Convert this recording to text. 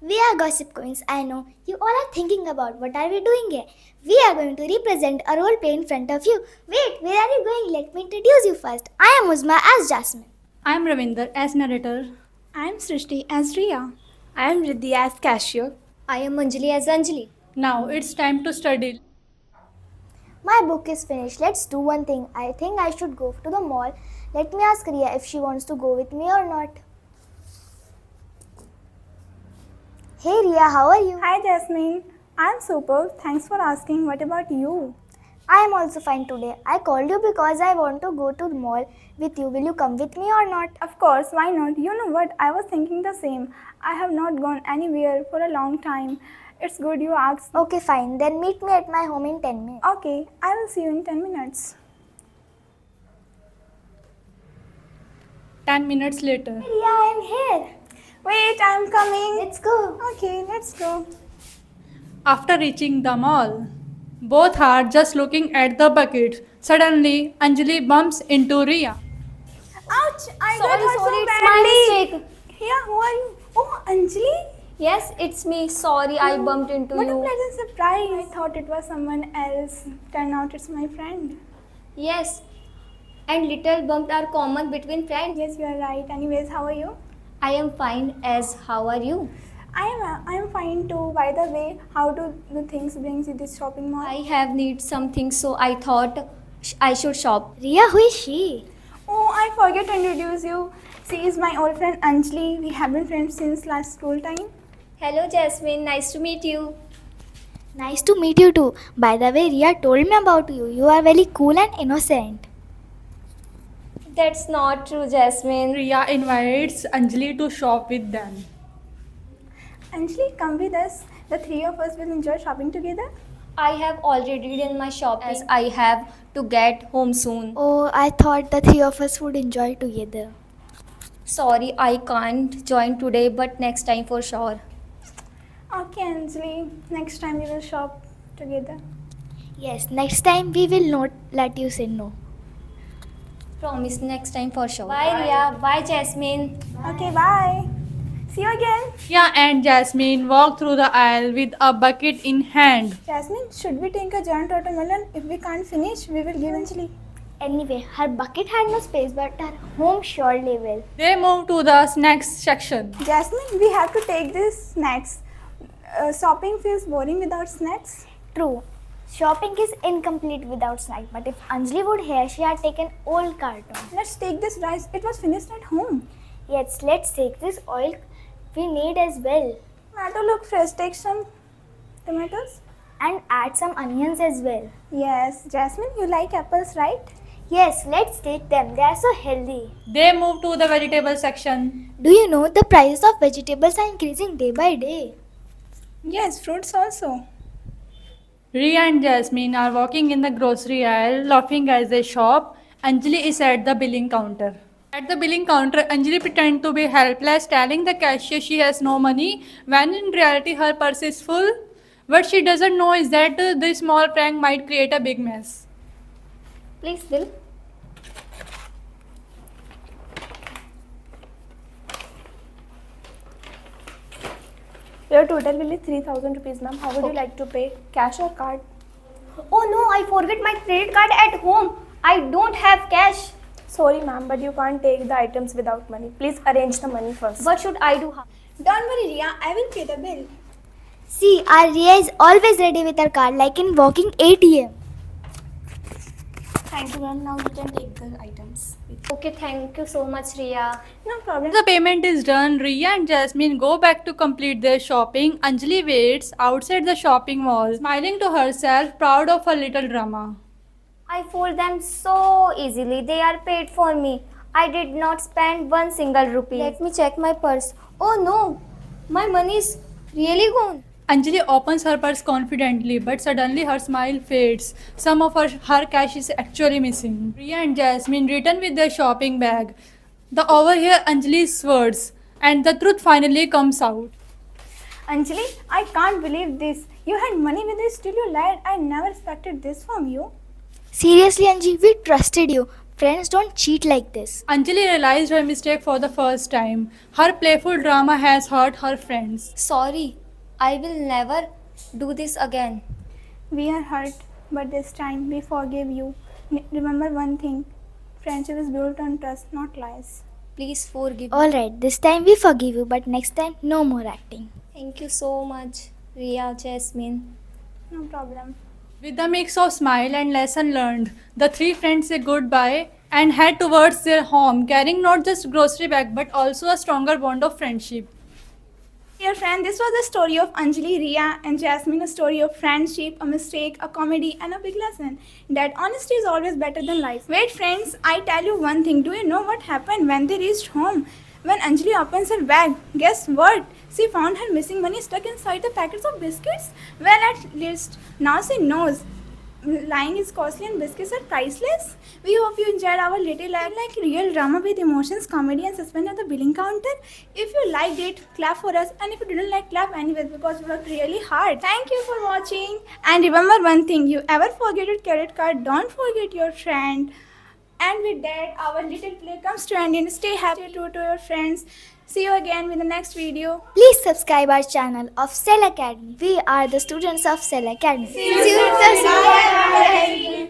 We are Gossip Queens. I know you all are thinking about what are we doing here. We are going to represent a role play in front of you. Wait, where are you going? Let me introduce you first. I am Uzma as Jasmine. I'm Ravinder as narrator. I'm Srishti as Riya. I am Riddhi as cashier. I am Anjali as Anjali. Now it's time to study. My book is finished. Let's do one thing. I think I should go to the mall. Let me ask Riya if she wants to go with me or not. Hey Riya, how are you? Hi Jasmine. I'm super. Thanks for asking. What about you? I am also fine today. I called you because I want to go to the mall with you. Will you come with me or not? Of course, why not? You know what? I was thinking the same. I have not gone anywhere for a long time. It's good you asked. Okay, fine. Then meet me at my home in 10 minutes. Okay, I will see you in 10 minutes. 10 minutes later. Riya, I am here. Wait, I'm coming. Let's go. Okay, let's go. After reaching the mall, both are just looking at the buckets. Suddenly, Anjali bumps into Riya. Ouch! I got Sorry, hurt sorry, so it's badly. my mistake. Yeah, who are you? Oh, Anjali. Yes, it's me. Sorry, I bumped into What a you. pleasant surprise. I thought it was someone else. Turned out it's my friend. Yes, and little bumps are common between friends. Yes, you are right. Anyways, how are you? I am fine as how are you? I am fine too. By the way, how do the things brings you this shopping mall? I have need something, so I thought I should shop. Riya, who is she? Oh, I forget to introduce you. She is my old friend Anjali. We have been friends since last school time. Hello Jasmine, nice to meet you. Nice to meet you too. By the way, Riya told me about you. You are very cool and innocent. That's not true, Jasmine. Riya invites Anjali to shop with them. Anjali, come with us. The three of us will enjoy shopping together. I have already done my shopping as I have to get home soon. Oh, I thought the three of us would enjoy together. Sorry, I can't join today, but next time for sure. Okay, Anjali. Next time we will shop together. Yes, next time we will not let you say no. Promise next time for sure. Bye Riya, bye Jasmine. Okay, bye. See you again. Riya and Jasmine walk through the aisle with a bucket in hand. Jasmine, should we take a giant watermelon? If we can't finish, we will give Anjali. Anyway, her bucket had no space, but her home surely will. They move to the snacks section. Jasmine, we have to take these snacks. Shopping feels boring without snacks. True. Shopping is incomplete without snack, but if Anjali would hear, she had taken old carton. Let's take this rice. It was finished at home. Yes, let's take this oil we need as well. Tomato look fresh. Take some tomatoes. And add some onions as well. Yes, Jasmine, you like apples, right? Yes, let's take them. They are so healthy. They move to the vegetable section. Do you know the prices of vegetables are increasing day by day? Yes, fruits also. Riya and Jasmine are walking in the grocery aisle, laughing as they shop. Anjali is at the billing counter. At the billing counter, Anjali pretends to be helpless, telling the cashier she has no money, when in reality her purse is full. What she doesn't know is that this small prank might create a big mess. Please, Dil. Your total bill is 3,000 rupees, ma'am. How would you like to pay? Cash or card? Oh no, I forget my credit card at home. I don't have cash. Sorry, ma'am, but you can't take the items without money. Please arrange the money first. What should I do? Don't worry, Riya. I will pay the bill. See, our Riya is always ready with her card, like in walking ATM. Thank you, ma'am. Now you can take the items. Okay, thank you so much, Riya. No problem. The payment is done. Riya and Jasmine go back to complete their shopping. Anjali waits outside the shopping mall, smiling to herself, proud of her little drama. I fold them so easily. They are paid for me. I did not spend one single rupee. Let me check my purse. Oh no, my money is really gone. Anjali opens her purse confidently, but suddenly her smile fades. Some of her cash is actually missing. Riya and Jasmine return with their shopping bag. The overhear Anjali's words, and the truth finally comes out. Anjali, I can't believe this. You had money with you, still you lied. I never expected this from you. Seriously, Anji, we trusted you. Friends don't cheat like this. Anjali realized her mistake for the first time. Her playful drama has hurt her friends. Sorry, I will never do this again. We are hurt, but this time we forgive you. Remember one thing, friendship is built on trust, not lies. Please forgive me. Alright, this time we forgive you, but next time no more acting. Thank you so much, Ria, Jasmine. No problem. With a mix of smile and lesson learned, the three friends say goodbye and head towards their home, carrying not just grocery bag but also a stronger bond of friendship. Dear friend, this was the story of Anjali, Ria, and Jasmine, a story of friendship, a mistake, a comedy, and a big lesson that honesty is always better than lies. Wait, friends, I tell you one thing. Do you know what happened when they reached home? When Anjali opens her bag, guess what? She found her missing money stuck inside the packets of biscuits. Well, at least now she knows lying is costly and biscuits are priceless. We hope you enjoyed our little like real drama with emotions, comedy, and suspense at the billing counter. If you liked it, clap for us, and if you didn't like, clap anyways because we worked really hard. Thank you for watching. And remember one thing: you ever forget your credit card, don't forget your friend. And with that, our little play comes to an end. Stay happy to your friends. See you again with the next video. Please subscribe our channel of Cell Academy. We are the students of Cell Academy. See you in the